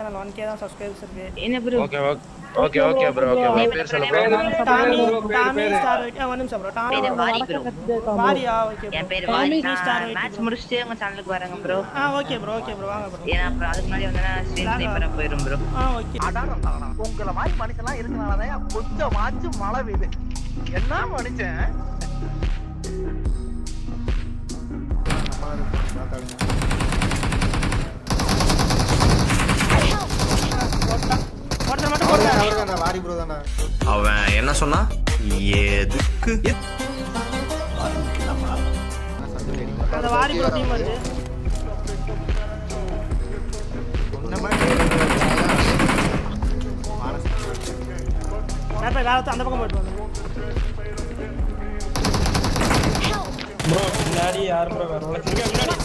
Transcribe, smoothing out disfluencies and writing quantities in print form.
Channel 1k தான் subscribers இருக்கு. என்ன ப்ரோ? Okay bro. பேர் சொல்லுங்க ப்ரோ. Tommy star wait. ஒரு நிமிஷம் ப்ரோ. Tommy Vaari bro. வாரியா? Okay bro. என் பேர் வாரி. Star wait. மேட்ச் முடிச்சிட்டு உங்க சேனலுக்கு வரேங்க ப்ரோ. ஓகே ப்ரோ வாங்க ப்ரோ. ஏன்னா அப்புறம் அதுக்கு முன்னாடி வந்தா ஸ்ட்ரீம் ஸ்னைப்பரா போயிடும் ப்ரோ. ஓகே. உங்கள மாதிரி மனுஷன்லாம் இருக்கனால தான் கொஞ்சம் மாச்சு மழை பெய்யுது. என்ன மனுஷன்? அவன் என்ன சொன்னா? எதுக்கு அந்த வாரி ப்ரோ டீம் வந்து நான் வேற அந்த பக்கம் போயிட்டு வந்தேன் ப்ரோ. முன்னாடி யார் ப்ரோ வரல? இங்க முன்னாடி